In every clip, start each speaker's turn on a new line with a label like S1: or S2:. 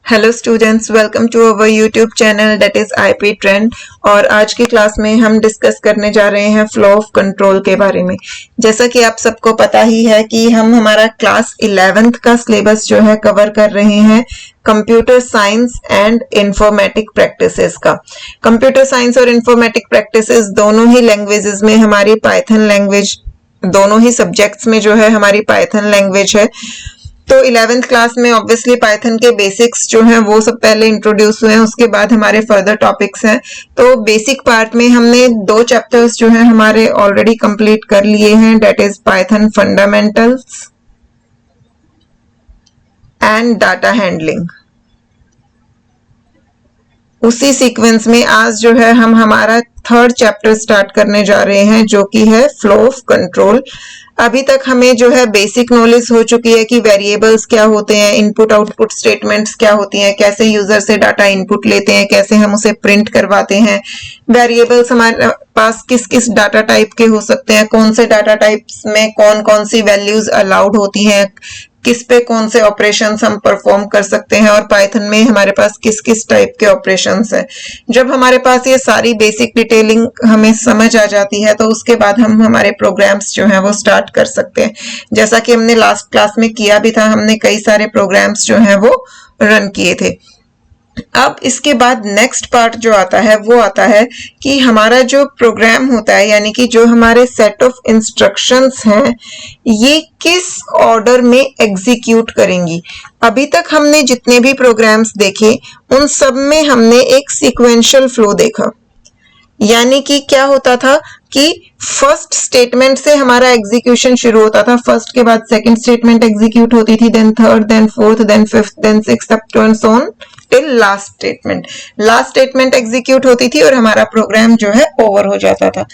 S1: Hello students, welcome to our YouTube channel that is IP trend. और आज की class में हम डिस्कस करने जा रहे हैं फ्लो ऑफ कंट्रोल के बारे में। जैसा कि आप सबको पता ही है कि हम हमारा क्लास 11th का सिलेबस जो है कवर कर रहे हैं computer science and informatic practices का। कंप्यूटर साइंस और इंफॉर्मेटिक प्रैक्टिसेस दोनों ही लैंग्वेजेस में हमारी पाइथन लैंग्वेज, दोनों ही सब्जेक्ट्स में जो है हमारी पाइथन लैंग्वेज है। तो 11th क्लास में ऑब्वियसली पाइथन के बेसिक्स जो हैं वो सब पहले इंट्रोड्यूस हुए हैं, उसके बाद हमारे फर्दर टॉपिक्स हैं। तो बेसिक पार्ट में हमने 2 चैप्टर्स जो हैं हमारे ऑलरेडी कंप्लीट कर लिए हैं, that is Python fundamentals and data handling. उसी सीक्वेंस में आज जो है हम हमारा 3rd चैप्टर स्टार्ट करने जा रहे हैं जो कि है फ्लो ऑफ कंट्रोल। अभी तक हमें जो है बेसिक नॉलेज हो चुकी है कि वेरिएबल्स क्या होते हैं, इनपुट आउटपुट स्टेटमेंट्स क्या होती हैं, कैसे यूजर से डाटा इनपुट लेते हैं, कैसे हम उसे प्रिंट करवाते हैं, वेरिएबल्स हमारे पास किस किस डाटा टाइप के हो सकते हैं, कौन से डाटा टाइप्स में कौन कौन सी वैल्यूज अलाउड होती हैं, किस पे कौन से ऑपरेशंस हम परफॉर्म कर सकते हैं और पाइथन में हमारे पास किस किस टाइप के ऑपरेशंस हैं। जब हमारे पास ये सारी बेसिक डिटेलिंग हमें समझ आ जाती है तो उसके बाद हम हमारे प्रोग्राम्स जो हैं वो स्टार्ट कर सकते हैं। जैसा कि हमने लास्ट क्लास में किया भी था, हमने कई सारे प्रोग्राम्स जो हैं वो रन किए थे। अब इसके बाद नेक्स्ट पार्ट जो आता है वो आता है कि हमारा जो प्रोग्राम होता है, यानी कि जो हमारे सेट ऑफ इंस्ट्रक्शंस हैं, ये किस ऑर्डर में एग्जीक्यूट करेंगी। अभी तक हमने जितने भी प्रोग्राम्स देखे उन सब में हमने एक सीक्वेंशियल फ्लो देखा, यानी कि क्या होता था कि फर्स्ट स्टेटमेंट से हमारा एग्जीक्यूशन शुरू होता था, फर्स्ट के बाद सेकंड स्टेटमेंट एग्जीक्यूट होती थी, then third, then fourth, then fifth, then sixth, up to and so on till last statement. Last statement execute होती थी और हमारा प्रोग्राम जो है ओवर हो जाता था।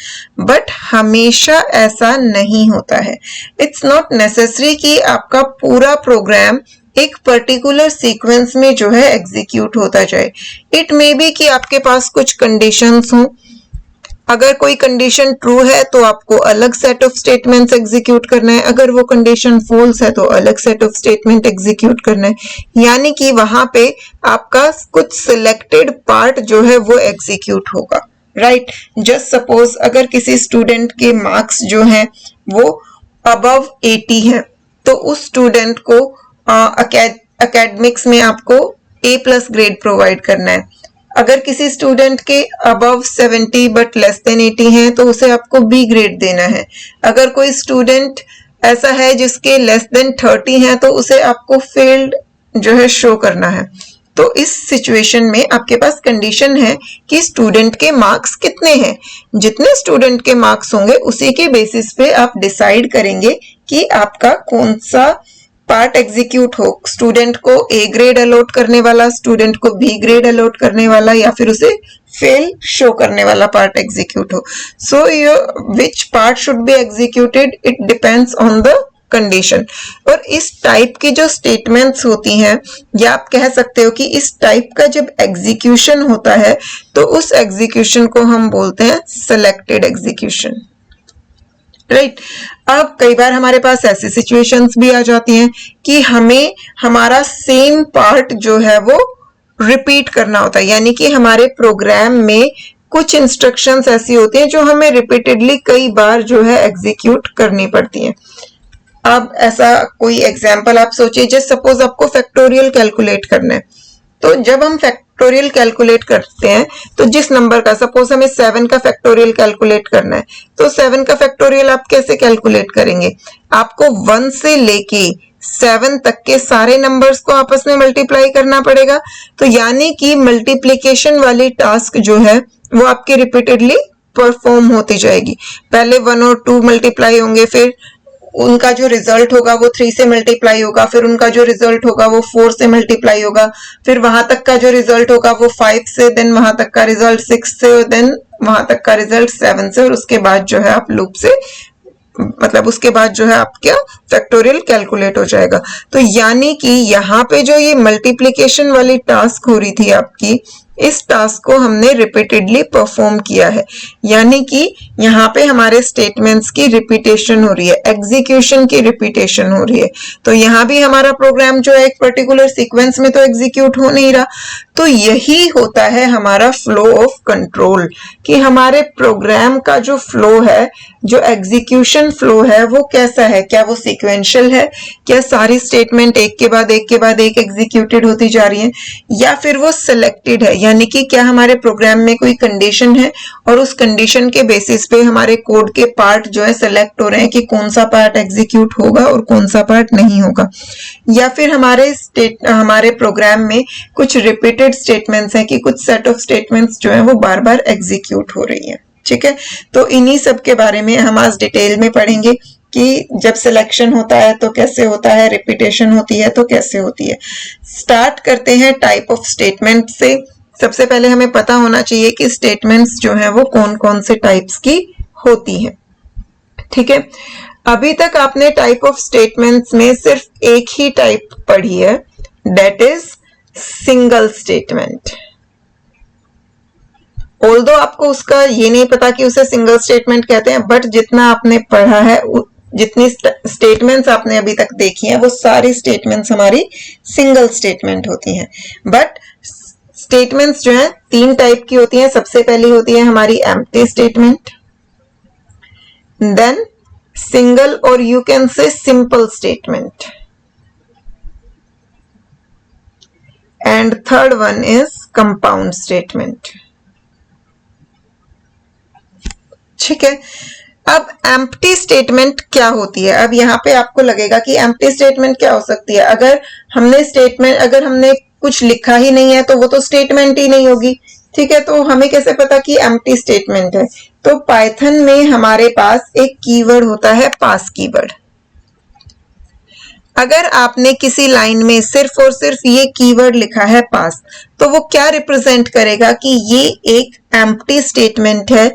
S1: बट हमेशा ऐसा नहीं होता है। इट्स नॉट नेसेसरी कि आपका पूरा प्रोग्राम एक पर्टिकुलर सीक्वेंस में जो है एग्जीक्यूट होता जाए। इट मे बी कि आपके पास कुछ कंडीशंस हों, अगर कोई कंडीशन ट्रू है तो आपको अलग सेट ऑफ स्टेटमेंट्स एग्जीक्यूट करना है, अगर वो कंडीशन फॉल्स है तो अलग सेट ऑफ स्टेटमेंट एग्जीक्यूट करना है, यानी कि वहां पे आपका कुछ सिलेक्टेड पार्ट जो है वो एग्जीक्यूट होगा, राइट। जस्ट सपोज अगर किसी स्टूडेंट के मार्क्स जो हैं वो अबव 80 हैं तो उस स्टूडेंट को एकेडमिक्स में आपको A+ ग्रेड प्रोवाइड करना है। अगर किसी स्टूडेंट के अबव 70 बट लेस देन 80 हैं तो उसे आपको B ग्रेड देना है। अगर कोई स्टूडेंट ऐसा है जिसके लेस देन 30 हैं तो उसे आपको फेल्ड जो है शो करना है। तो इस सिचुएशन में आपके पास कंडीशन है कि स्टूडेंट के मार्क्स कितने हैं। जितने स्टूडेंट के मार्क्स होंगे उसी के बेसिस पे आप डिसाइड करेंगे कि आपका कौन सा पार्ट एग्जीक्यूट हो, स्टूडेंट को A ग्रेड अलॉट करने वाला, स्टूडेंट को B ग्रेड अलॉट करने वाला, या फिर उसे फेल शो करने वाला पार्ट एग्जीक्यूट हो। So which part should be executed, it depends on the condition. और इस टाइप की जो स्टेटमेंट्स होती हैं, या आप कह सकते हो कि इस टाइप का जब एग्जीक्यूशन होता है तो उस एग्जीक्यूशन को हम बोलते हैं सिलेक्टेड एग्जीक्यूशन, राइट। अब कई बार हमारे पास ऐसी सिचुएशंस भी आ जाती हैं कि हमें हमारा सेम पार्ट जो है वो रिपीट करना होता है, यानी कि हमारे प्रोग्राम में कुछ इंस्ट्रक्शंस ऐसी होती हैं जो हमें रिपीटेडली कई बार जो है एग्जीक्यूट करनी पड़ती हैं। अब ऐसा कोई एग्जांपल आप सोचिए, जस्ट सपोज आपको फैक्टोरियल कैलकुलेट करना है। तो जब हम फैक्टोरियल कैलकुलेट करते हैं तो जिस नंबर का, सपोज हमें 7 का फैक्टोरियल कैलकुलेट करना है, तो 7 का फैक्टोरियल आप कैसे कैलकुलेट करेंगे? आपको 1 से लेके 7 तक के सारे नंबर्स को आपस में मल्टीप्लाई करना पड़ेगा। तो यानी कि मल्टीप्लिकेशन वाली टास्क जो है वो आपकी रिपीटेडली परफॉर्म होती जाएगी। पहले 1 और 2 मल्टीप्लाई होंगे, फिर उनका जो रिजल्ट होगा वो 3 से मल्टीप्लाई होगा, फिर उनका जो रिजल्ट होगा वो 4 से मल्टीप्लाई होगा, फिर वहां तक का जो रिजल्ट होगा वो 5 से, देन वहां तक का रिजल्ट 6 से, और देन वहां तक का रिजल्ट 7 से, और उसके बाद जो है आप लूप से, मतलब उसके बाद जो है आपका फैक्टोरियल कैलकुलेट हो जाएगा। तो यानी कि यहाँ पे जो ये मल्टीप्लिकेशन वाली टास्क हो रही थी आपकी, इस टास्क को हमने रिपीटेडली परफॉर्म किया है, यानी कि यहाँ पे हमारे स्टेटमेंट्स की रिपीटेशन हो रही है, एग्जीक्यूशन की रिपीटेशन हो रही है। तो यहाँ भी हमारा प्रोग्राम जो है एक पर्टिकुलर सीक्वेंस में तो एग्जीक्यूट हो नहीं रहा। तो यही होता है हमारा फ्लो ऑफ कंट्रोल, कि हमारे प्रोग्राम का जो फ्लो है, जो एग्जीक्यूशन फ्लो है, वो कैसा है, क्या वो सीक्वेंशियल है, क्या सारी स्टेटमेंट एक के बाद एक के बाद एक एग्जीक्यूटेड होती जा रही है, या फिर वो सिलेक्टेड है, यानी कि क्या हमारे प्रोग्राम में कोई कंडीशन है और उस कंडीशन के बेसिस पे हमारे कोड के पार्ट जो है सिलेक्ट हो रहे हैं कि कौन सा पार्ट एग्जीक्यूट होगा और कौन सा पार्ट नहीं होगा, या फिर हमारे प्रोग्राम में कुछ रिपीटेड स्टेटमेंट्स हैं कि कुछ सेट ऑफ स्टेटमेंट्स जो है वो बार बार एग्जीक्यूट हो रही है। ठीक है, तो इन्हीं सब के बारे में हम आज डिटेल में पढ़ेंगे कि जब सिलेक्शन होता है तो कैसे होता है, रिपीटेशन होती है तो कैसे होती है। स्टार्ट करते हैं टाइप ऑफ स्टेटमेंट से। सबसे पहले हमें पता होना चाहिए कि स्टेटमेंट्स जो हैं वो कौन कौन से टाइप्स की होती हैं। ठीक है, अभी तक आपने टाइप ऑफ स्टेटमेंट्स में सिर्फ एक ही टाइप पढ़ी है, that is single statement. Although आपको उसका ये नहीं पता कि उसे सिंगल स्टेटमेंट कहते हैं, बट जितना आपने पढ़ा है, जितनी स्टेटमेंट्स आपने अभी तक देखी हैं, वो सारी स्टेटमेंट्स हमारी सिंगल स्टेटमेंट होती हैं। बट स्टेटमेंट्स जो हैं 3 टाइप की होती हैं। सबसे पहली होती है हमारी एम्प्टी स्टेटमेंट, देन सिंगल और you can say simple statement, and third one is compound statement. ठीक है, अब एम्प्टी स्टेटमेंट क्या होती है? अब यहाँ पे आपको लगेगा कि एम्प्टी स्टेटमेंट क्या हो सकती है। अगर हमने कुछ लिखा ही नहीं है तो वो तो स्टेटमेंट ही नहीं होगी। ठीक है, तो हमें कैसे पता कि एम्प्टी स्टेटमेंट है? तो पाइथन में हमारे पास एक कीवर्ड होता है पास कीवर्ड। अगर आपने किसी लाइन में सिर्फ और सिर्फ ये कीवर्ड लिखा है पास, तो वो क्या रिप्रेजेंट करेगा कि ये एक एम्प्टी स्टेटमेंट है।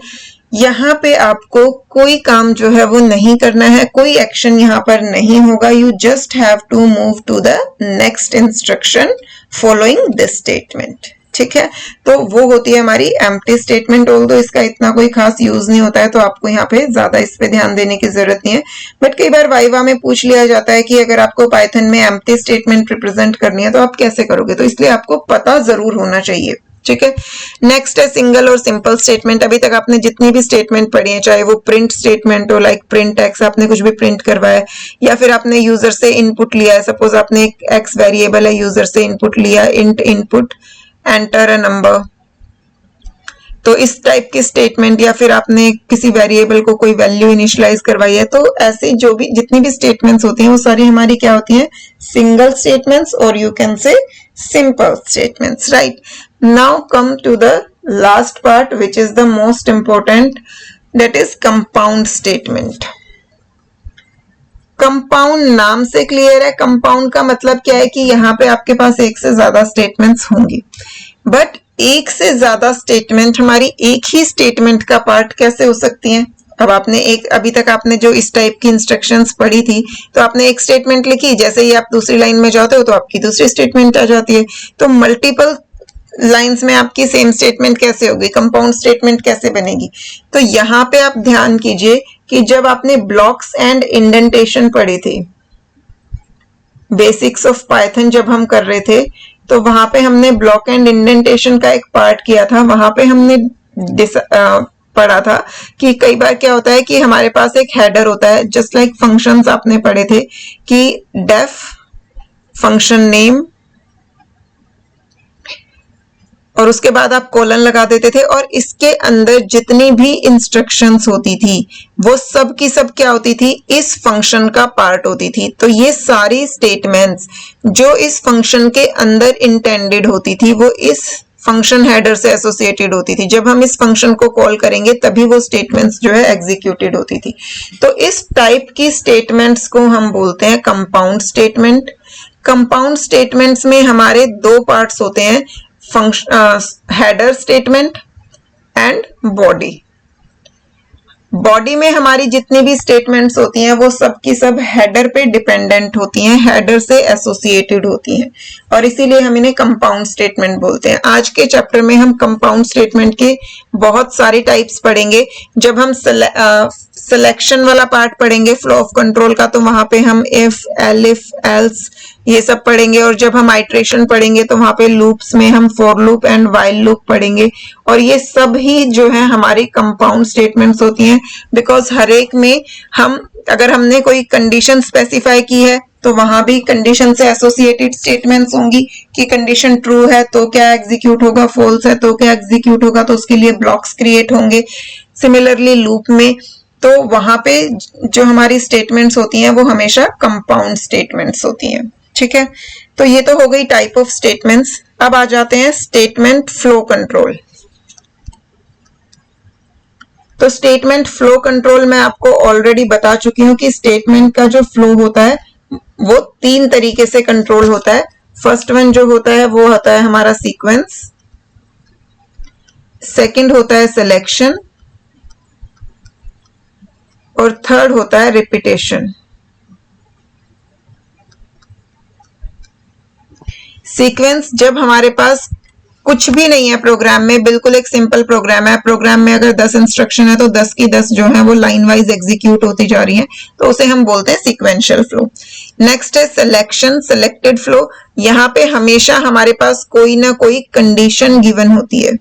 S1: यहाँ पे आपको कोई काम जो है वो नहीं करना है, कोई एक्शन यहाँ पर नहीं होगा। You just have to move to the next instruction following this statement. ठीक है, तो वो होती है हमारी एम्प्टी स्टेटमेंट। ऑल्दो इसका इतना कोई खास यूज नहीं होता है, तो आपको यहाँ पे ज्यादा इस पे ध्यान देने की जरूरत नहीं है। बट कई बार वाइवा में पूछ लिया जाता है कि अगर आपको पाइथन में एम्प्टी स्टेटमेंट रिप्रेजेंट करनी है तो आप कैसे करोगे, तो इसलिए आपको पता जरूर होना चाहिए। ठीक है, नेक्स्ट है सिंगल और सिंपल स्टेटमेंट। अभी तक आपने जितनी भी स्टेटमेंट पढ़ी है, चाहे वो प्रिंट स्टेटमेंट हो, लाइक प्रिंट एक्स, आपने कुछ भी प्रिंट करवाया, या फिर आपने यूजर से इनपुट लिया है, सपोज आपने एक एक्स वेरिएबल है, यूजर से इनपुट लिया, int input enter a number, तो इस टाइप की स्टेटमेंट, या फिर आपने किसी वेरिएबल को कोई वैल्यू इनिशियलाइज करवाई है, तो ऐसी जो भी जितनी भी स्टेटमेंट्स होती हैं वो सारी हमारी क्या होती हैं, सिंगल स्टेटमेंट्स, और you can say simple statements. Right, now come to the last part which is the most important, that is compound statement. Compound नाम से क्लियर है। कंपाउंड का मतलब क्या है कि यहाँ पे आपके पास एक से ज्यादा स्टेटमेंट्स होंगी, बट एक से ज्यादा स्टेटमेंट हमारी एक ही स्टेटमेंट का पार्ट कैसे हो सकती हैं? अब अभी तक आपने जो इस टाइप की इंस्ट्रक्शंस पढ़ी थी, तो आपने एक स्टेटमेंट लिखी, जैसे ही आप दूसरी लाइन में जाते हो तो आपकी दूसरी स्टेटमेंट आ जाती है। तो मल्टीपल लाइंस में आपकी सेम स्टेटमेंट कैसे होगी, कंपाउंड स्टेटमेंट कैसे बनेगी? तो यहाँ पे आप ध्यान कीजिए कि जब आपने ब्लॉक्स एंड इंडेंटेशन पढ़ी थी, बेसिक्स ऑफ पाइथन जब हम कर रहे थे, तो वहां पे हमने ब्लॉक एंड इंडेंटेशन का एक पार्ट किया था। वहां पे हमने पढ़ा था कि कई बार क्या होता है कि हमारे पास एक हेडर होता है, जस्ट लाइक फंक्शंस आपने पढ़े थे कि डेफ फंक्शन नेम, और उसके बाद आप कोलन लगा देते थे, और इसके अंदर जितनी भी इंस्ट्रक्शंस होती थी वो सब की सब क्या होती थी, इस फंक्शन का पार्ट होती थी। तो ये सारी स्टेटमेंट्स जो इस फंक्शन के अंदर इंटेंडेड होती थी वो इस फंक्शन हेडर से एसोसिएटेड होती थी। जब हम इस फंक्शन को कॉल करेंगे तभी वो स्टेटमेंट्स जो है एग्जीक्यूटेड होती थी। तो इस टाइप की स्टेटमेंट्स को हम बोलते हैं कंपाउंड स्टेटमेंट। कंपाउंड स्टेटमेंट्स में हमारे 2 पार्ट्स होते हैं, header statement and body. Body में हमारी जितनी भी स्टेटमेंट्स होती हैं वो सब की सब हेडर पे डिपेंडेंट होती हैं, हेडर से एसोसिएटेड होती हैं और इसीलिए हम इन्हें कंपाउंड स्टेटमेंट बोलते हैं। आज के चैप्टर में हम कंपाउंड स्टेटमेंट के बहुत सारी टाइप्स पढ़ेंगे। जब हम सिलेक्शन वाला पार्ट पढ़ेंगे फ्लो ऑफ कंट्रोल का, तो वहां पे हम इफ, एलिफ, एल्स ये सब पढ़ेंगे और जब हम आइट्रेशन पढ़ेंगे तो वहां पे लूप्स में हम for loop and while loop पढ़ेंगे और ये सब ही जो है हमारी कंपाउंड स्टेटमेंट्स होती हैं। बिकॉज हर एक में हम अगर हमने कोई कंडीशन स्पेसिफाई की है तो वहां भी कंडीशन से एसोसिएटेड स्टेटमेंट्स होंगी कि कंडीशन ट्रू है तो क्या एग्जीक्यूट होगा, फॉल्स है तो क्या एग्जीक्यूट होगा, तो उसके लिए ब्लॉक्स क्रिएट होंगे। सिमिलरली लूप में तो वहां पे जो हमारी स्टेटमेंट्स होती हैं वो हमेशा कंपाउंड स्टेटमेंट्स होती हैं। ठीक है, तो ये तो हो गई टाइप ऑफ स्टेटमेंट्स। अब आ जाते हैं स्टेटमेंट फ्लो कंट्रोल। तो स्टेटमेंट फ्लो कंट्रोल मैं आपको ऑलरेडी बता चुकी हूं कि स्टेटमेंट का जो फ्लो होता है वो 3 तरीके से कंट्रोल होता है। फर्स्ट वन जो होता है वो होता है हमारा सीक्वेंस, सेकंड होता है सिलेक्शन और थर्ड होता है रिपीटेशन। सीक्वेंस जब हमारे पास कुछ भी नहीं है प्रोग्राम में, बिल्कुल एक सिंपल प्रोग्राम है, प्रोग्राम में अगर 10 इंस्ट्रक्शन है तो 10 की 10 जो है वो लाइन वाइज एग्जीक्यूट होती जा रही हैं, तो उसे हम बोलते हैं सीक्वेंशियल फ्लो। नेक्स्ट है सिलेक्शन, सिलेक्टेड फ्लो। यहां पे हमेशा हमारे पास कोई ना कोई कंडीशन गिवन होती है।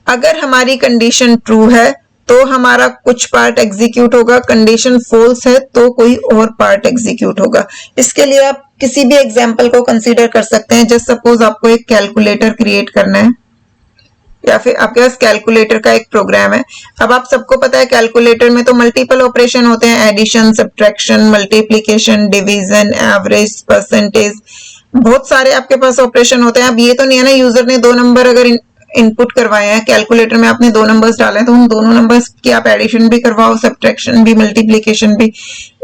S1: अगर हमारी कंडीशन ट्रू है तो हमारा कुछ पार्ट एग्जीक्यूट होगा, कंडीशन फॉल्स है तो कोई और पार्ट एग्जीक्यूट होगा। इसके लिए आप किसी भी एग्जांपल को कंसीडर कर सकते हैं। जस्ट सपोज आपको एक कैलकुलेटर क्रिएट करना है या फिर आपके पास कैलकुलेटर का एक प्रोग्राम है। अब आप सबको पता है कैलकुलेटर में तो मल्टीपल ऑपरेशन होते हैं, addition, subtraction, multiplication, division, average, percentage, बहुत सारे आपके पास ऑपरेशन होते हैं। अब ये तो नहीं है ना यूजर ने 2 नंबर अगर इनपुट करवाए हैं कैलकुलेटर में, आपने 2 नंबर्स डाले हैं तो उन दोनों नंबर्स की आप एडिशन भी करवाओ, सब्ट्रैक्शन भी, मल्टीप्लिकेशन भी।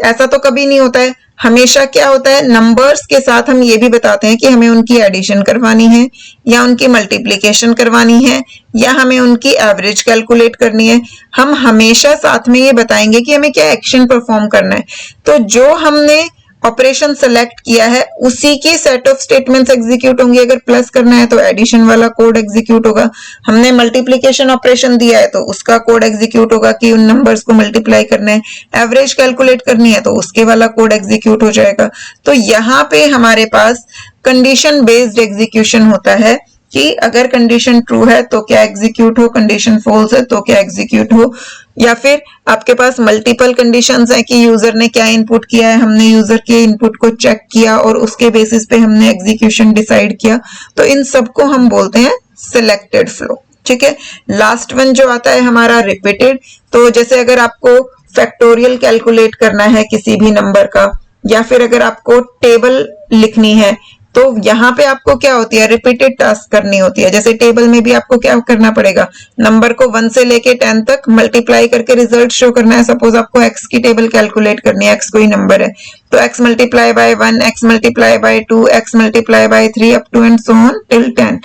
S1: ऐसा तो कभी नहीं होता है। हमेशा क्या होता है, नंबर्स के साथ हम ये भी बताते हैं कि हमें उनकी एडिशन करवानी है या उनकी मल्टीप्लिकेशन करवानी है या हमें उनकी एवरेज कैलकुलेट करनी है। हम हमेशा साथ में ये बताएंगे कि हमें क्या एक्शन परफॉर्म करना है। तो जो हमने ऑपरेशन सेलेक्ट किया है उसी की सेट ऑफ स्टेटमेंट्स एग्जीक्यूट होंगे। अगर प्लस करना है तो एडिशन वाला कोड एग्जीक्यूट होगा, हमने मल्टीप्लिकेशन ऑपरेशन दिया है तो उसका कोड एग्जीक्यूट होगा कि उन नंबर्स को मल्टीप्लाई करना है, एवरेज कैलकुलेट करनी है तो उसके वाला कोड एग्जीक्यूट हो जाएगा। तो यहाँ पे हमारे पास कंडीशन बेस्ड एग्जीक्यूशन होता है कि अगर कंडीशन ट्रू है तो क्या एग्जीक्यूट हो, कंडीशन फॉल्स है तो क्या एग्जीक्यूट हो, या फिर आपके पास मल्टीपल कंडीशंस है कि यूजर ने क्या इनपुट किया है, हमने यूजर के इनपुट को चेक किया और उसके बेसिस पे हमने एग्जीक्यूशन डिसाइड किया। तो इन सबको हम बोलते हैं सिलेक्टेड फ्लो। ठीक है, लास्ट वन जो आता है हमारा रिपीटेड। तो जैसे अगर आपको फैक्टोरियल कैलकुलेट करना है किसी भी नंबर का या फिर अगर आपको टेबल लिखनी है तो यहाँ पे आपको क्या होती है, रिपीटेड टास्क करनी होती है। जैसे टेबल में भी आपको क्या करना पड़ेगा, नंबर को 1 से लेके 10 तक मल्टीप्लाई करके रिजल्ट शो करना है। सपोज आपको x की टेबल कैलकुलेट करनी है, x कोई नंबर है तो x multiply by 1, x multiply by 2, x multiply by 3 up to and so on till 10।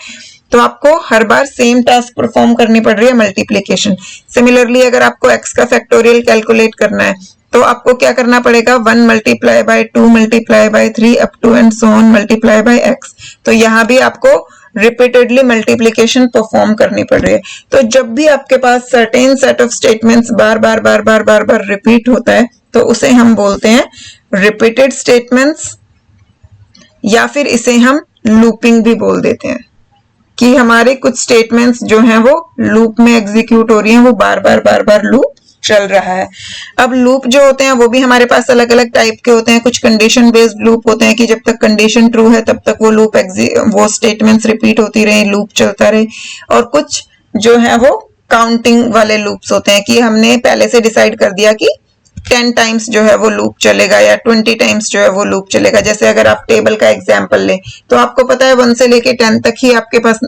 S1: तो आपको हर बार सेम टास्क परफॉर्म करनी पड़ रही है, मल्टीप्लिकेशन। सिमिलरली अगर आपको x का फैक्टोरियल कैलकुलेट करना है तो आपको क्या करना पड़ेगा, 1 multiply by 2 multiply by 3 up to and so on multiply by x। तो यहाँ भी आपको रिपीटेडली मल्टीप्लिकेशन परफॉर्म करनी पड़ रही है। तो जब भी आपके पास सर्टेन सेट ऑफ स्टेटमेंट्स बार बार रिपीट होता है तो उसे हम बोलते हैं रिपीटेड स्टेटमेंट्स, या फिर इसे हम लूपिंग भी बोल देते हैं कि हमारे कुछ स्टेटमेंट्स जो हैं वो लूप में एग्जीक्यूट हो रही हैं, वो बार बार लूप चल रहा है। अब लूप जो होते हैं वो भी हमारे पास अलग अलग टाइप के होते हैं। कुछ कंडीशन बेस्ड लूप होते हैं कि जब तक कंडीशन ट्रू है तब तक वो स्टेटमेंट्स रिपीट होती रहे, लूप चलता रहे। और कुछ जो है वो काउंटिंग वाले लूप्स होते हैं कि हमने पहले से डिसाइड कर दिया कि 10 टाइम्स जो है वो लूप चलेगा या 20 टाइम्स जो है वो लूप चलेगा। जैसे अगर आप टेबल का एग्जांपल लें तो आपको पता है 1 से लेके 10 तक ही आपके पास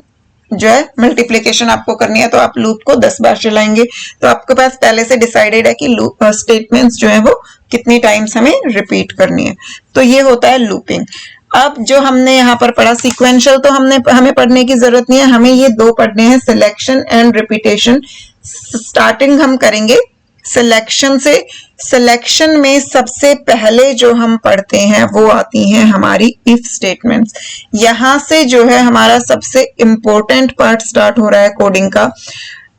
S1: जो है मल्टीप्लिकेशन आपको करनी है, तो आप लूप को 10 बार चलाएंगे। तो आपके पास पहले से डिसाइडेड है कि लूप स्टेटमेंट्स जो है वो कितनी टाइम्स हमें रिपीट करनी है। तो ये होता है लूपिंग। अब जो हमने यहाँ पर पढ़ा सीक्वेंशियल तो हमें पढ़ने की जरूरत नहीं है, हमें ये दो पढ़ने हैं, सिलेक्शन एंड रिपीटेशन। स्टार्टिंग हम करेंगे सिलेक्शन से। सिलेक्शन में सबसे पहले जो हम पढ़ते हैं वो आती हैं हमारी इफ स्टेटमेंट्स। यहां से जो है हमारा सबसे इंपॉर्टेंट पार्ट स्टार्ट हो रहा है कोडिंग का।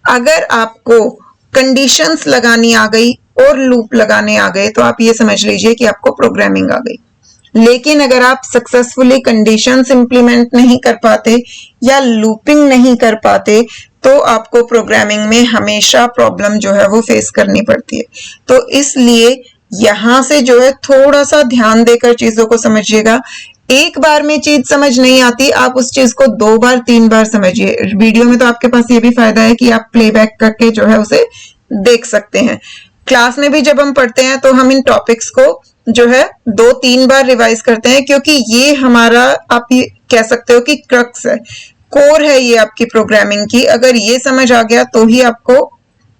S1: अगर आपको कंडीशंस लगानी आ गई और लूप लगाने आ गए तो आप ये समझ लीजिए कि आपको प्रोग्रामिंग आ गई। लेकिन अगर आप सक्सेसफुली कंडीशंस इंप्लीमेंट नहीं कर पाते या लूपिंग नहीं कर पाते तो आपको प्रोग्रामिंग में हमेशा प्रॉब्लम जो है वो फेस करनी पड़ती है। तो इसलिए यहां से जो है थोड़ा सा ध्यान देकर चीजों को समझिएगा। एक बार में चीज समझ नहीं आती, आप उस चीज को 2 बार 3 बार समझिए। वीडियो में तो आपके पास ये भी फायदा है कि आप प्लेबैक करके जो है उसे देख सकते हैं। क्लास में भी जब हम पढ़ते हैं तो हम इन टॉपिक्स को जो है 2-3 बार रिवाइज करते हैं, क्योंकि ये हमारा आप ये कह सकते हो कि क्रक्स है, कोर है ये आपकी प्रोग्रामिंग की। अगर ये समझ आ गया तो ही आपको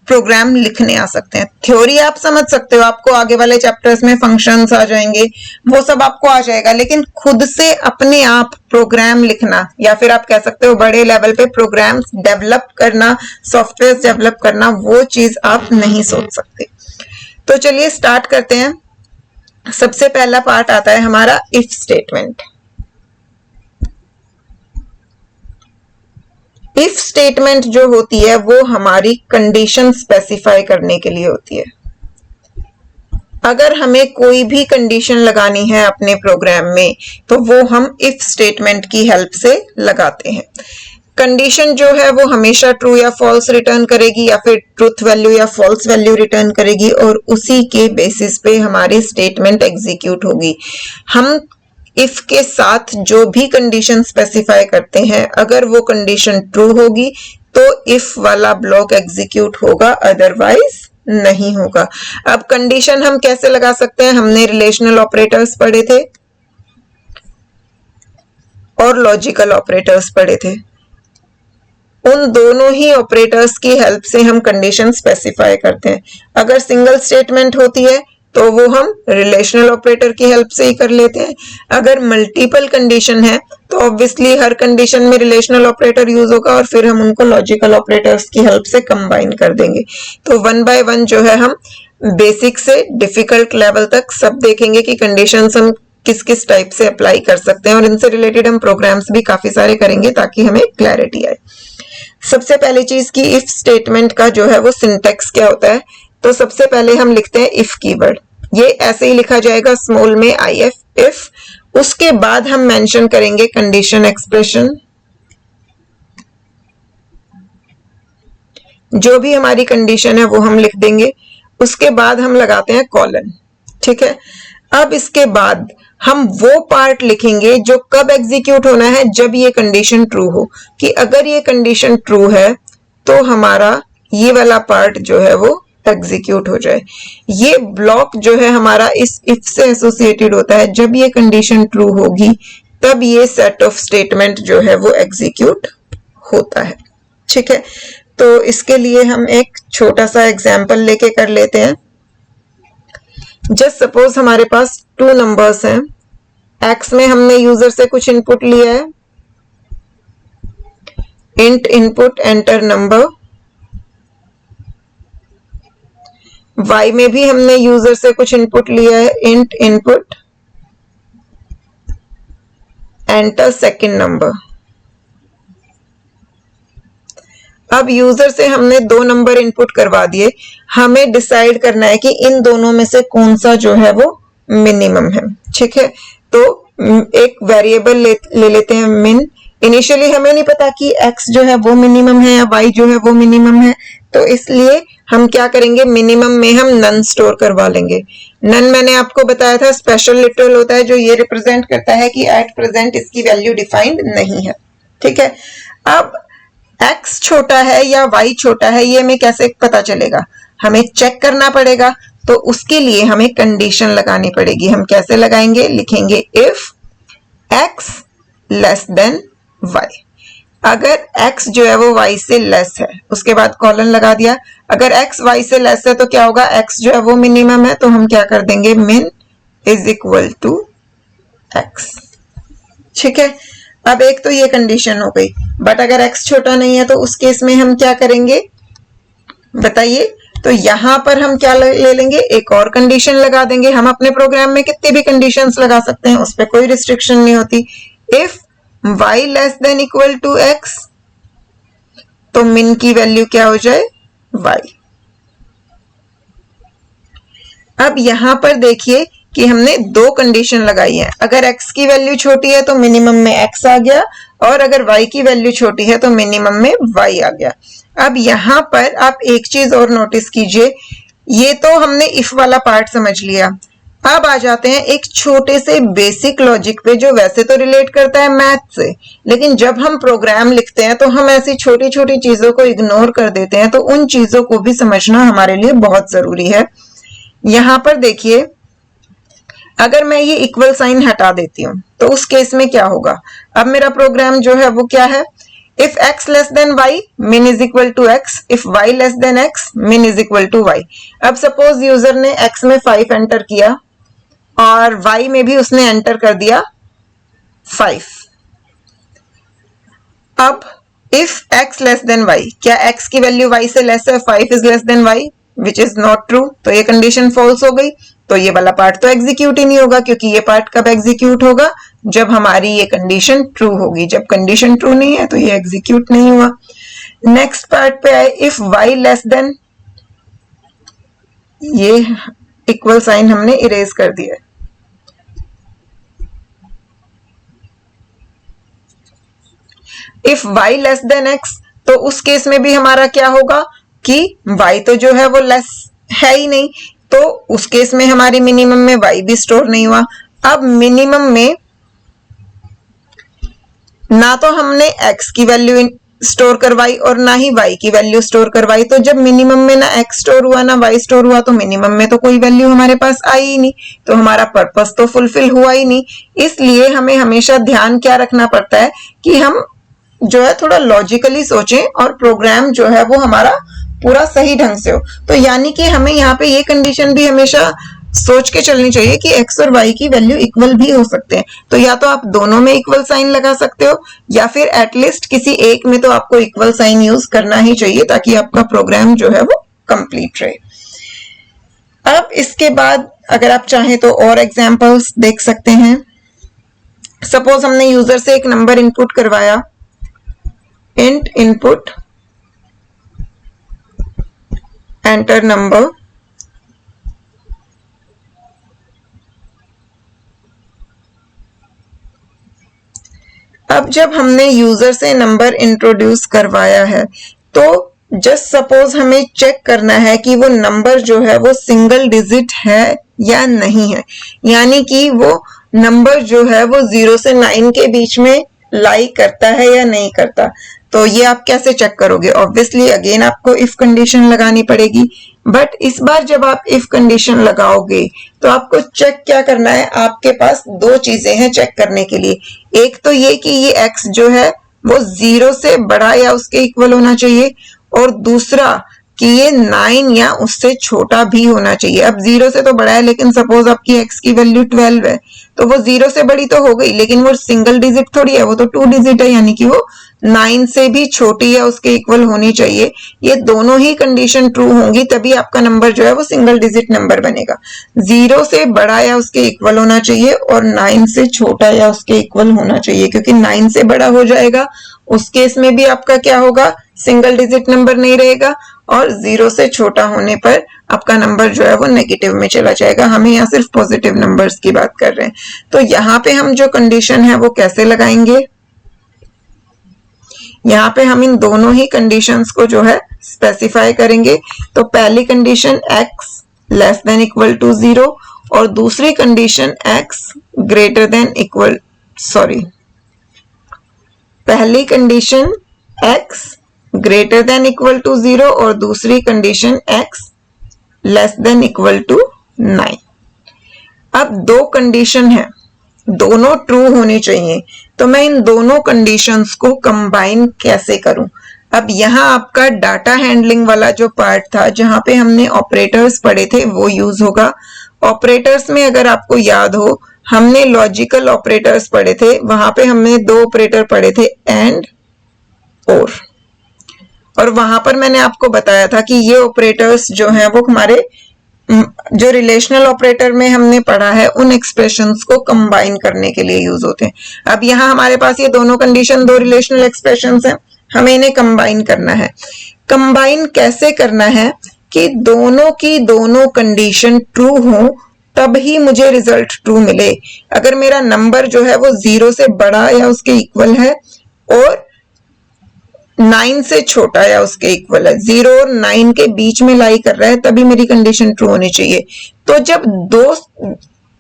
S1: प्रोग्राम लिखने आ सकते हैं। थ्योरी आप समझ सकते हो, आपको आगे वाले चैप्टर्स में फंक्शंस आ जाएंगे, वो सब आपको आ जाएगा, लेकिन खुद से अपने आप प्रोग्राम लिखना या फिर आप कह सकते हो बड़े लेवल पे प्रोग्राम्स डेवलप करना, सॉफ्टवेयर डेवलप करना, वो चीज आप नहीं सोच सकते। तो चलिए स्टार्ट करते हैं। सबसे पहला पार्ट आता है हमारा इफ स्टेटमेंट। इफ स्टेटमेंट जो होती है वो हमारी कंडीशन स्पेसिफाई करने के लिए होती है। अगर हमें कोई भी कंडीशन लगानी है अपने प्रोग्राम में तो वो हम इफ स्टेटमेंट की हेल्प से लगाते हैं। कंडीशन जो है वो हमेशा ट्रू या फॉल्स रिटर्न करेगी या फिर ट्रूथ वैल्यू या फॉल्स वैल्यू रिटर्न करेगी और उसी के बेसिस पे हमारी स्टेटमेंट एग्जीक्यूट होगी। हम इफ के साथ जो भी कंडीशन स्पेसिफाई करते हैं, अगर वो कंडीशन ट्रू होगी तो इफ वाला ब्लॉक एग्जीक्यूट होगा, अदरवाइज नहीं होगा। अब कंडीशन हम कैसे लगा सकते हैं? हमने रिलेशनल ऑपरेटर्स पढ़े थे और लॉजिकल ऑपरेटर्स पढ़े थे। उन दोनों ही ऑपरेटर्स की हेल्प से हम कंडीशन स्पेसिफाई करते हैं। अगर सिंगल स्टेटमेंट होती है तो वो हम रिलेशनल ऑपरेटर की हेल्प से ही कर लेते हैं। अगर मल्टीपल कंडीशन है तो ऑब्वियसली हर कंडीशन में रिलेशनल ऑपरेटर यूज होगा और फिर हम उनको लॉजिकल ऑपरेटर्स की हेल्प से कंबाइन कर देंगे। तो 1 बाय 1 जो है हम बेसिक से डिफिकल्ट लेवल तक सब देखेंगे कि कंडीशंस हम किस किस टाइप से अप्लाई कर सकते हैं और इनसे रिलेटेड हम प्रोग्राम्स भी काफी सारे करेंगे ताकि हमें क्लैरिटी आए। सबसे पहली चीज की इफ स्टेटमेंट का जो है वो सिंटेक्स क्या होता है। तो सबसे पहले हम लिखते हैं इफ कीवर्ड। ये ऐसे ही लिखा जाएगा स्मॉल में IF इफ। उसके बाद हम मेंशन करेंगे कंडीशन एक्सप्रेशन, जो भी हमारी कंडीशन है वो हम लिख देंगे। उसके बाद हम लगाते हैं कॉलन। ठीक है, अब इसके बाद हम वो पार्ट लिखेंगे जो कब एग्जीक्यूट होना है, जब ये कंडीशन ट्रू हो। कि अगर ये कंडीशन ट्रू है तो हमारा ये वाला पार्ट जो है वो एग्जीक्यूट हो जाए। ये ब्लॉक जो है हमारा इस इफ से एसोसिएटेड होता है। जब ये कंडीशन ट्रू होगी तब ये सेट ऑफ स्टेटमेंट जो है वो एग्जीक्यूट होता है। ठीक है, तो इसके लिए हम एक छोटा सा एग्जाम्पल लेके कर लेते हैं। जस्ट सपोज हमारे पास 2 नंबर्स हैं। एक्स में हमने यूजर से कुछ इनपुट लिया है, int input enter number. Y में भी हमने यूजर से कुछ इनपुट लिया है, int input enter second number. अब यूजर से हमने 2 नंबर इनपुट करवा दिए। हमें डिसाइड करना है कि इन दोनों में से कौन सा जो है वो मिनिमम है। ठीक है, तो एक वेरिएबल ले लेते हैं मिन। इनिशियली हमें नहीं पता कि x जो है वो मिनिमम है या y जो है वो मिनिमम है, तो इसलिए हम क्या करेंगे, मिनिमम में हम नन स्टोर करवा लेंगे। नन मैंने आपको बताया था स्पेशल लिटरल होता है जो ये रिप्रेजेंट करता है कि एट प्रेजेंट इसकी वैल्यू डिफाइंड नहीं है। ठीक है, अब x छोटा है या y छोटा है ये हमें कैसे पता चलेगा? हमें चेक करना पड़ेगा। तो उसके लिए हमें कंडीशन लगानी पड़ेगी। हम कैसे लगाएंगे? लिखेंगे if x less than y। अगर x जो है वो y से लेस है, उसके बाद कॉलन लगा दिया। अगर x y से लेस है तो क्या होगा? x जो है वो मिनिमम है, तो हम क्या कर देंगे, मिन इज इक्वल टू x। ठीक है। अब एक तो ये कंडीशन हो गई, बट अगर x छोटा नहीं है तो उस केस में हम क्या करेंगे बताइए। तो यहां पर हम क्या ले लेंगे, एक और कंडीशन लगा देंगे। हम अपने प्रोग्राम में कितने भी कंडीशंस लगा सकते हैं, उस पर कोई रिस्ट्रिक्शन नहीं होती। If y less than equal to x, तो min की वैल्यू क्या हो जाए y। अब यहां पर देखिए कि हमने दो कंडीशन लगाई है। अगर x की वैल्यू छोटी है तो मिनिमम में x आ गया, और अगर y की वैल्यू छोटी है तो मिनिमम में y आ गया। अब यहां पर आप एक चीज और नोटिस कीजिए, ये तो हमने इफ वाला पार्ट समझ लिया। अब आ जाते हैं एक छोटे से बेसिक लॉजिक पे, जो वैसे तो रिलेट करता है मैथ से, लेकिन जब हम प्रोग्राम लिखते हैं तो हम ऐसी छोटी छोटी चीजों को इग्नोर कर देते हैं, तो उन चीजों को भी समझना हमारे लिए बहुत जरूरी है। यहां पर देखिए, अगर मैं ये इक्वल साइन हटा देती हूं तो उस केस में क्या होगा। अब मेरा प्रोग्राम जो है वो क्या है, if x less than y min is equal to x, if y less than x min is equal to y। अब सपोज यूजर ने x में 5 एंटर किया और y में भी उसने एंटर कर दिया 5। अब if x less than y, क्या x की वैल्यू y से लेस है, 5 is less than y, which is not true, तो ये कंडीशन फॉल्स हो गई। तो ये वाला पार्ट तो एग्जीक्यूट ही नहीं होगा, क्योंकि ये पार्ट कब एग्जीक्यूट होगा, जब हमारी ये कंडीशन ट्रू होगी। जब कंडीशन ट्रू नहीं है तो ये एग्जीक्यूट नहीं हुआ। नेक्स्ट पार्ट पे आए, इफ y लेस देन, ये इक्वल साइन हमने इरेज कर दिया। If y less than x, तो उस केस में भी हमारा क्या होगा कि y तो जो है वो लेस है ही नहीं, तो उस केस में हमारी मिनिमम में y भी स्टोर नहीं हुआ। अब मिनिमम में ना तो हमने x की वैल्यू स्टोर करवाई और ना ही y की वैल्यू स्टोर करवाई, तो जब मिनिमम में ना x स्टोर हुआ ना y स्टोर हुआ, तो मिनिमम में तो कोई वैल्यू हमारे पास आई ही नहीं, तो हमारा पर्पस तो फुलफिल हुआ ही नहीं। इसलिए हमें हमेशा ध्यान क्या रखना पड़ता है कि हम जो है थोड़ा लॉजिकली सोचें और प्रोग्राम जो है वो हमारा पूरा सही ढंग से हो। तो यानी कि हमें यहाँ पे ये कंडीशन भी हमेशा सोच के चलनी चाहिए कि x और y की वैल्यू इक्वल भी हो सकते हैं। तो या तो आप दोनों में इक्वल साइन लगा सकते हो, या फिर एटलीस्ट किसी एक में तो आपको इक्वल साइन यूज करना ही चाहिए, ताकि आपका प्रोग्राम जो है वो कंप्लीट रहे। अब इसके बाद अगर आप चाहें तो और एग्जांपल्स देख सकते हैं। सपोज हमने यूजर से एक नंबर इनपुट करवाया, int input enter number, अब जब हमने यूजर से नंबर इंट्रोड्यूस करवाया है तो जस्ट सपोज हमें चेक करना है कि वो नंबर जो है वो सिंगल डिजिट है या नहीं है, यानी कि वो नंबर जो है वो 0 से 9 के बीच में लाई करता है या नहीं करता। तो ये आप कैसे चेक करोगे, ऑब्वियसली अगेन आपको इफ कंडीशन लगानी पड़ेगी। बट इस बार जब आप इफ कंडीशन लगाओगे तो आपको चेक क्या करना है, आपके पास दो चीजें हैं चेक करने के लिए। एक तो ये कि ये x जो है वो 0 से बड़ा या उसके इक्वल होना चाहिए, और दूसरा कि ये 9 या उससे छोटा भी होना चाहिए। अब 0 से तो बड़ा है, लेकिन सपोज आपकी x की वैल्यू 12 है, तो वो 0 से बड़ी तो हो गई, लेकिन वो सिंगल डिजिट थोड़ी है, वो तो 2 डिजिट है, यानी कि वो 9 से भी छोटी या उसके इक्वल होनी चाहिए। ये दोनों ही कंडीशन ट्रू होंगी, तभी आपका नंबर जो है वो सिंगल डिजिट नंबर बनेगा। 0 से बड़ा या उसके इक्वल होना चाहिए और 9 से छोटा या उसके इक्वल होना चाहिए, क्योंकि 9 से बड़ा हो जाएगा उस केस में भी आपका क्या होगा, सिंगल डिजिट नंबर नहीं रहेगा, और 0 से छोटा होने पर आपका नंबर जो है वो नेगेटिव में चला जाएगा। हमें यहाँ सिर्फ पॉजिटिव नंबर्स की बात कर रहे हैं। तो यहाँ पे हम जो कंडीशन है वो कैसे लगाएंगे, यहाँ पे हम इन दोनों ही कंडीशंस को जो है स्पेसिफाई करेंगे। तो पहली condition x less than equal to 0 और दूसरी condition x greater than equal, पहली condition x greater than equal to 0 और दूसरी condition x less than equal to 9। अब दो कंडीशन है, दोनों ट्रू होनी चाहिए, तो मैं इन दोनों कंडीशंस को कंबाइन कैसे करूं। अब यहाँ आपका डाटा हैंडलिंग वाला जो पार्ट था, जहां पे हमने ऑपरेटर्स पढ़े थे, वो यूज होगा। ऑपरेटर्स में अगर आपको याद हो हमने लॉजिकल ऑपरेटर्स पढ़े थे, वहां पे हमने दो ऑपरेटर पढ़े थे, एंड और वहां पर मैंने आपको बताया था कि ये ऑपरेटर्स जो हैं वो हमारे जो रिलेशनल ऑपरेटर में हमने पढ़ा है उन एक्सप्रेशंस को कंबाइन करने के लिए यूज होते हैं। अब यहाँ हमारे पास ये दोनों कंडीशन, दो रिलेशनल एक्सप्रेशंस हैं, हमें इन्हें कंबाइन करना है। कंबाइन कैसे करना है कि दोनों की दोनों कंडीशन ट्रू हो तब ही मुझे रिजल्ट ट्रू मिले। अगर मेरा नंबर जो है वो 0 से बड़ा या उसके इक्वल है और 9 से छोटा या उसके इक्वल है, 0 और 9 के बीच में लाई कर रहा है, तभी मेरी कंडीशन ट्रू होनी चाहिए। तो जब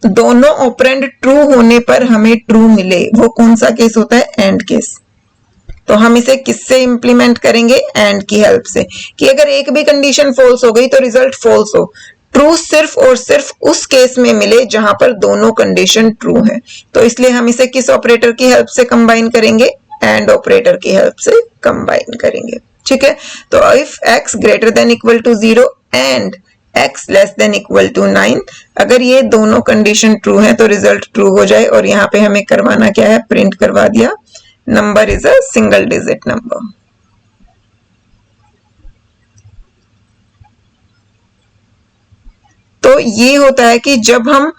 S1: दोनों ऑपरेंड ट्रू होने पर हमें ट्रू मिले, वो कौन सा केस होता है? And case. तो हम इसे किससे इंप्लीमेंट करेंगे? एंड की हेल्प से, कि अगर एक भी कंडीशन फॉल्स हो गई तो रिजल्ट फॉल्स हो। ट्रू सिर्फ और सिर्फ उस केस में मिले जहां पर दोनों कंडीशन ट्रू है। तो इसलिए हम इसे किस ऑपरेटर की हेल्प से कंबाइन करेंगे? एंड ऑपरेटर की हेल्प से कंबाइन करेंगे। ठीक है, तो if x greater than equal to 0 and x less than equal to 9, अगर ये दोनों कंडीशन ट्रू है तो रिजल्ट ट्रू हो जाए। और यहाँ पे हमें करवाना क्या है? प्रिंट करवा दिया, number is a single digit number. तो ये होता है कि जब हम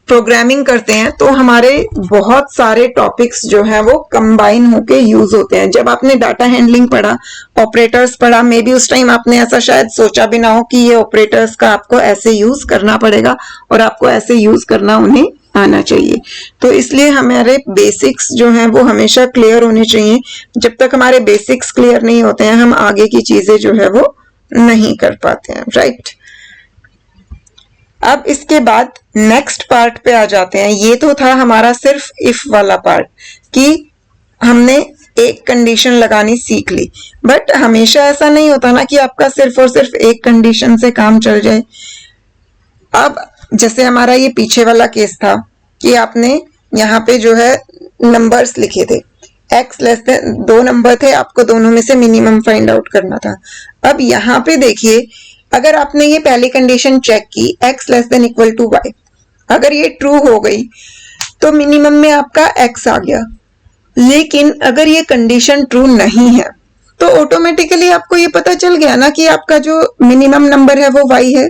S1: प्रोग्रामिंग करते हैं तो हमारे बहुत सारे टॉपिक्स जो हैं वो कंबाइन होके यूज होते हैं। जब आपने डाटा हैंडलिंग पढ़ा, ऑपरेटर्स पढ़ा, मे बी उस टाइम आपने ऐसा शायद सोचा भी ना हो कि ये ऑपरेटर्स का आपको ऐसे यूज करना पड़ेगा और आपको ऐसे यूज करना उन्हें आना चाहिए। तो इसलिए हमारे बेसिक्स जो हैं वो हमेशा क्लियर होने चाहिए। जब तक हमारे बेसिक्स क्लियर नहीं होते हैं हम आगे की चीजें जो है वो नहीं कर पाते हैं, राइट। अब इसके बाद नेक्स्ट पार्ट पे आ जाते हैं। ये तो था हमारा सिर्फ इफ वाला पार्ट कि हमने एक कंडीशन लगानी सीख ली, बट हमेशा ऐसा नहीं होता ना कि आपका सिर्फ और सिर्फ एक कंडीशन से काम चल जाए। अब जैसे हमारा ये पीछे वाला केस था कि आपने यहाँ पे जो है नंबर्स लिखे थे, x लेस देन, दो नंबर थे, आपको दोनों में से मिनिमम फाइंड आउट करना था। अब यहाँ पे देखिए, अगर आपने ये पहली कंडीशन चेक की x less than equal to y, अगर ये ट्रू हो गई तो मिनिमम में आपका x आ गया। लेकिन अगर ये कंडीशन ट्रू नहीं है तो ऑटोमेटिकली आपको ये पता चल गया ना कि आपका जो मिनिमम नंबर है वो y है,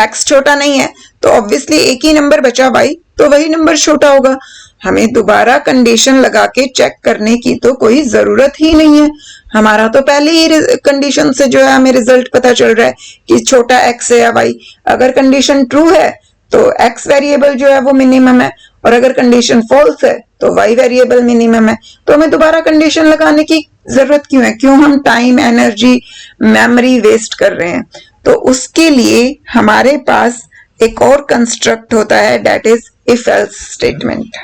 S1: x छोटा नहीं है, तो ऑब्वियसली एक ही नंबर बचा y, तो वही नंबर छोटा होगा। हमें दोबारा कंडीशन लगा के चेक करने की तो कोई जरूरत ही नहीं है। हमारा तो पहले ही कंडीशन से जो है हमें रिजल्ट पता चल रहा है कि छोटा x है या y। अगर कंडीशन ट्रू है तो x वेरिएबल जो है वो मिनिमम है, और अगर कंडीशन फॉल्स है तो y वेरिएबल मिनिमम है। तो हमें दोबारा कंडीशन लगाने की जरूरत क्यों है? क्यों हम टाइम, एनर्जी, मेमोरी वेस्ट कर रहे हैं? तो उसके लिए हमारे पास एक और कंस्ट्रक्ट होता है, that is if else statement.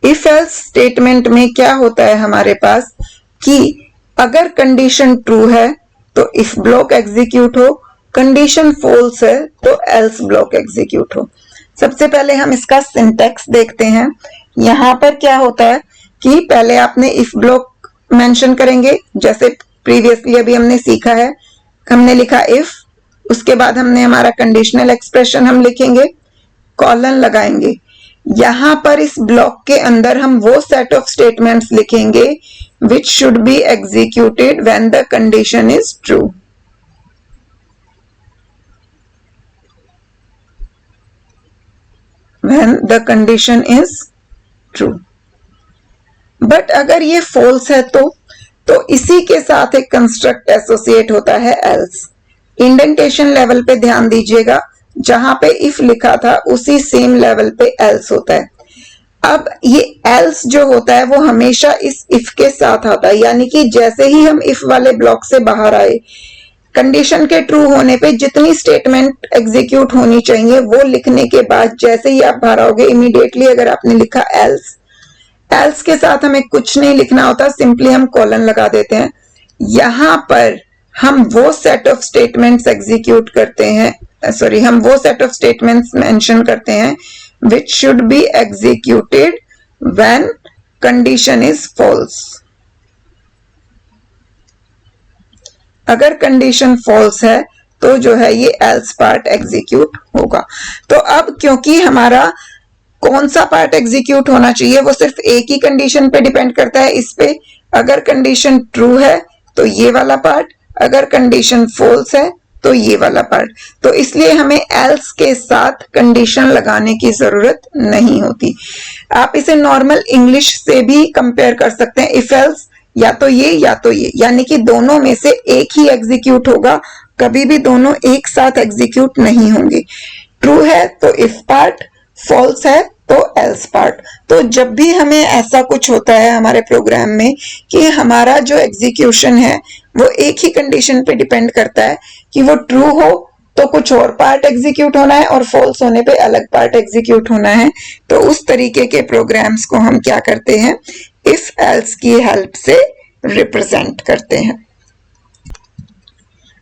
S1: If else statement में क्या होता है हमारे पास कि अगर कंडीशन ट्रू है तो इफ ब्लॉक एग्जीक्यूट हो, कंडीशन फॉल्स है तो एल्स ब्लॉक एग्जीक्यूट हो। सबसे पहले हम इसका सिंटैक्स देखते हैं। यहां पर क्या होता है कि पहले आपने इफ ब्लॉक मेंशन करेंगे, जैसे प्रीवियसली अभी हमने सीखा है। हमने लिखा इफ, उसके बाद हमने हमारा कंडीशनल एक्सप्रेशन हम लिखेंगे, कॉलन लगाएंगे। यहां पर इस ब्लॉक के अंदर हम वो सेट ऑफ स्टेटमेंट्स लिखेंगे which should be executed when the condition is true. When the condition is true. But अगर ये फॉल्स है तो इसी के साथ एक कंस्ट्रक्ट एसोसिएट होता है एल्स। इंडेंटेशन लेवल पे ध्यान दीजिएगा, जहां पे इफ लिखा था उसी सेम लेवल पे एल्स होता है। अब ये एल्स जो होता है वो हमेशा इस इफ के साथ आता है, यानी कि जैसे ही हम इफ वाले ब्लॉक से बाहर आए, कंडीशन के ट्रू होने पे जितनी स्टेटमेंट एग्जीक्यूट होनी चाहिए वो लिखने के बाद जैसे ही आप बाहर आओगे, इमीडिएटली अगर आपने लिखा एल्स, एल्स के साथ हमें कुछ नहीं लिखना होता, सिंपली हम कॉलन लगा देते हैं। यहां पर हम वो सेट ऑफ स्टेटमेंट्स एग्जीक्यूट करते हैं, सॉरी, हम वो सेट ऑफ स्टेटमेंट्स मेंशन करते हैं which should be executed when condition is false. अगर कंडीशन फॉल्स है तो जो है ये एल्स पार्ट एग्जीक्यूट होगा। तो अब क्योंकि हमारा कौन सा पार्ट एग्जीक्यूट होना चाहिए वो सिर्फ एक ही कंडीशन पे डिपेंड करता है, इस पे। अगर कंडीशन ट्रू है तो ये वाला पार्ट, अगर कंडीशन फॉल्स है तो ये वाला पार्ट। तो इसलिए हमें एल्स के साथ कंडीशन लगाने की जरूरत नहीं होती। आप इसे नॉर्मल इंग्लिश से भी कंपेयर कर सकते हैं, इफ एल्स या तो ये, यानी कि दोनों में से एक ही एग्जीक्यूट होगा, कभी भी दोनों एक साथ एग्जीक्यूट नहीं होंगे। ट्रू है तो इफ पार्ट, फॉल्स है तो एल्स पार्ट। तो जब भी हमें ऐसा कुछ होता है हमारे प्रोग्राम में कि हमारा जो एग्जीक्यूशन है वो एक ही कंडीशन पे डिपेंड करता है कि वो ट्रू हो तो कुछ और पार्ट एग्जीक्यूट होना है और फॉल्स होने पे अलग पार्ट एग्जीक्यूट होना है, तो उस तरीके के प्रोग्राम्स को हम क्या करते हैं, इफ एल्स की हेल्प से रिप्रेजेंट करते हैं।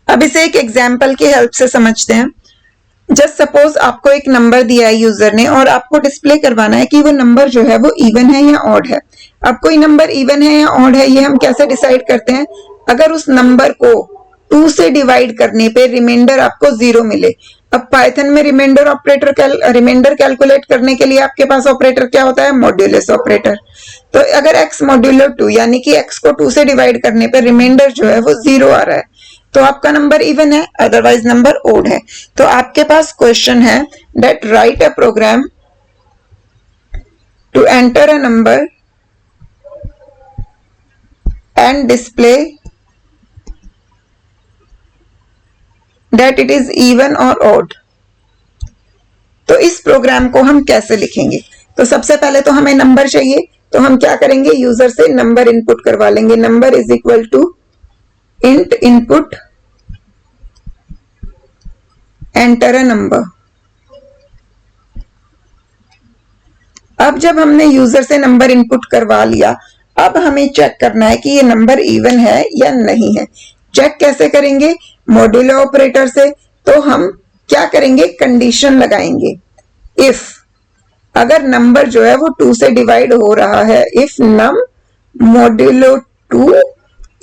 S1: अब इसे एक एग्जाम्पल की हेल्प से समझते हैं। जस्ट सपोज आपको एक नंबर दिया है यूजर ने और आपको डिस्प्ले करवाना है कि वो नंबर जो है वो इवन है या ऑड है। अब कोई नंबर इवन है या ऑड है ये हम कैसे डिसाइड करते हैं, अगर उस नंबर को 2 से डिवाइड करने पे रिमाइंडर आपको 0 मिले। अब पाइथन में रिमाइंडर कैलकुलेट करने के लिए आपके पास ऑपरेटर क्या होता है, मॉड्यूलस ऑपरेटर। तो अगर x मॉड्यूलो 2 यानी कि x को 2 से डिवाइड करने पे रिमाइंडर जो है वो 0 आ रहा है तो आपका नंबर इवन है, अदरवाइज नंबर ओड है। तो आपके पास क्वेश्चन है that write a program to enter a number and display that it is even or odd. तो इस प्रोग्राम को हम कैसे लिखेंगे, तो सबसे पहले तो हमें नंबर चाहिए, तो हम क्या करेंगे, यूजर से नंबर इनपुट करवा लेंगे। Number is equal to int input enter a number. अब जब हमने यूजर से नंबर इनपुट करवा लिया, अब हमें चेक करना है कि ये नंबर इवन है या नहीं है। चेक कैसे करेंगे, मॉड्यूलो ऑपरेटर से। तो हम क्या करेंगे, कंडीशन लगाएंगे। इफ अगर नंबर जो है वो 2 से डिवाइड हो रहा है, इफ नम मॉड्यूलो 2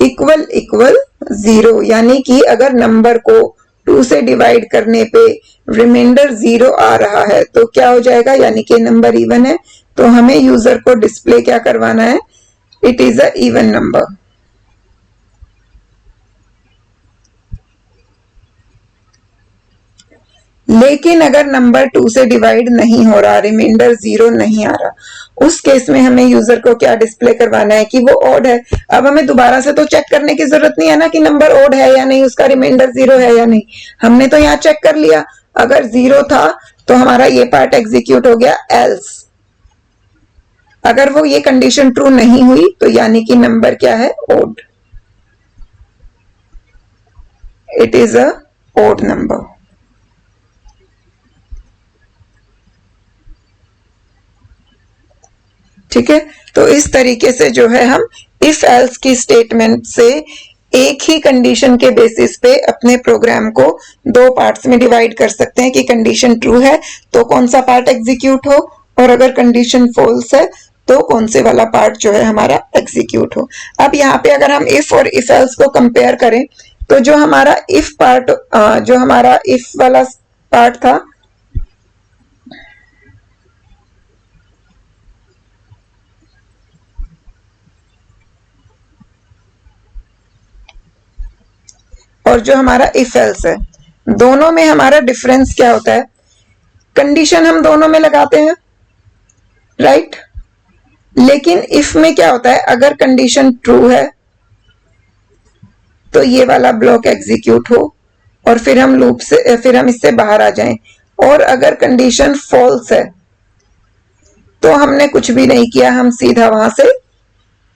S1: इक्वल 0, यानी कि अगर नंबर को 2 से डिवाइड करने पे रिमाइंडर 0 आ रहा है तो क्या हो जाएगा, यानी कि नंबर इवन है। तो हमें यूजर को डिस्प्ले क्या करवाना है, it is a even number. लेकिन अगर नंबर 2 से डिवाइड नहीं हो रहा, रिमाइंडर 0 नहीं आ रहा, उस केस में हमें यूजर को क्या डिस्प्ले करवाना है कि वो ऑड है। अब हमें दोबारा से तो चेक करने की जरूरत नहीं है ना कि नंबर ऑड है या नहीं, उसका रिमाइंडर 0 है या नहीं। हमने तो यहाँ चेक कर लिया, अगर 0 था तो हमारा ये पार्ट एग्जीक्यूट हो गया। एल्स अगर वो ये कंडीशन ट्रू नहीं हुई तो यानी कि नंबर क्या है, odd, it is a odd number. ठीक है, तो इस तरीके से जो है हम इफ एल्स की स्टेटमेंट से एक ही कंडीशन के बेसिस पे अपने प्रोग्राम को 2 पार्ट्स में डिवाइड कर सकते हैं कि कंडीशन ट्रू है तो कौन सा पार्ट एग्जीक्यूट हो, और अगर कंडीशन फॉल्स है तो कौन से वाला पार्ट जो है हमारा एग्जीक्यूट हो। अब यहाँ पे अगर हम इफ और इफ एल्स को कंपेयर करें तो जो हमारा इफ पार्ट, जो हमारा इफ वाला पार्ट था, और जो हमारा इफ एल्स है, दोनों में हमारा डिफरेंस क्या होता है, कंडीशन हम दोनों में लगाते हैं, राइट। लेकिन इफ में क्या होता है, अगर कंडीशन ट्रू है तो ये वाला ब्लॉक एग्जीक्यूट हो और फिर हम लूप से, फिर हम इससे बाहर आ जाएं, और अगर कंडीशन फॉल्स है तो हमने कुछ भी नहीं किया, हम सीधा वहां से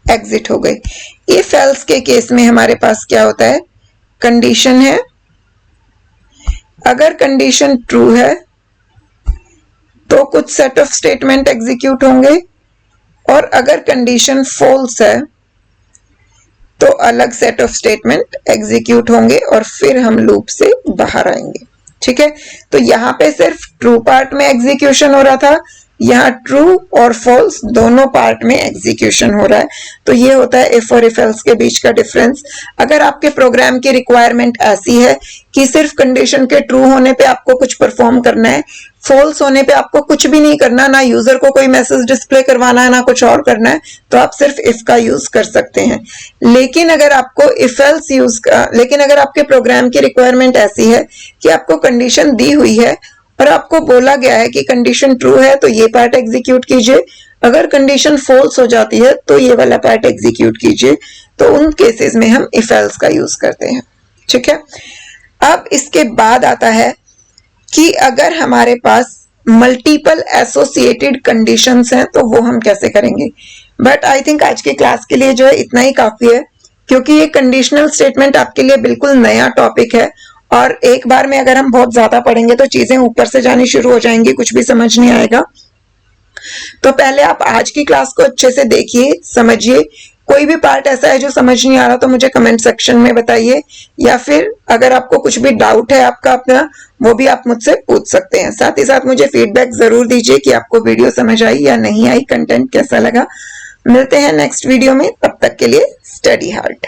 S1: एग्जिट हो गए। इफ एल्स के केस में हमारे पास क्या होता है, कंडीशन है, अगर कंडीशन ट्रू है तो कुछ सेट ऑफ स्टेटमेंट एग्जीक्यूट होंगे, और अगर कंडीशन फॉल्स है तो अलग सेट ऑफ स्टेटमेंट एग्जीक्यूट होंगे और फिर हम लूप से बाहर आएंगे। ठीक है, तो यहां पे सिर्फ ट्रू पार्ट में एग्जीक्यूशन हो रहा था, यहाँ ट्रू और फॉल्स दोनों पार्ट में एग्जीक्यूशन हो रहा है। तो ये होता है इफ और इफ एल्स के बीच का डिफरेंस। अगर आपके प्रोग्राम की रिक्वायरमेंट ऐसी है कि सिर्फ कंडीशन के ट्रू होने पे आपको कुछ परफॉर्म करना है, फॉल्स होने पे आपको कुछ भी नहीं करना, ना यूजर को कोई मैसेज डिस्प्ले करवाना है, ना कुछ और करना है, तो आप सिर्फ इफ का यूज कर सकते हैं। लेकिन अगर आपको इफ एल्स लेकिन अगर आपके प्रोग्राम की रिक्वायरमेंट ऐसी है कि आपको कंडीशन दी हुई है और आपको बोला गया है कि कंडीशन ट्रू है तो ये पार्ट एग्जीक्यूट कीजिए, अगर कंडीशन फॉल्स हो जाती है तो ये वाला पार्ट एग्जीक्यूट कीजिए। तो उन केसेस में हम इफ एल्स का यूज करते हैं। ठीक है, अब इसके बाद आता है कि अगर हमारे पास मल्टीपल एसोसिएटेड कंडीशंस हैं तो वो हम कैसे करेंगे। बट आई थिंक आज की क्लास के लिए जो है इतना ही काफी है, क्योंकि ये कंडीशनल स्टेटमेंट आपके लिए बिल्कुल नया टॉपिक है और एक बार में अगर हम बहुत ज्यादा पढ़ेंगे तो चीजें ऊपर से जानी शुरू हो जाएंगी, कुछ भी समझ नहीं आएगा। तो पहले आप आज की क्लास को अच्छे से देखिए, समझिए। कोई भी पार्ट ऐसा है जो समझ नहीं आ रहा तो मुझे कमेंट सेक्शन में बताइए, या फिर अगर आपको कुछ भी डाउट है आपका अपना, वो भी आप मुझसे पूछ सकते हैं। साथ ही साथ मुझे फीडबैक जरूर दीजिए कि आपको वीडियो समझ आई या नहीं आई, कंटेंट कैसा लगा। मिलते हैं नेक्स्ट वीडियो में, तब तक के लिए स्टडी हार्ड।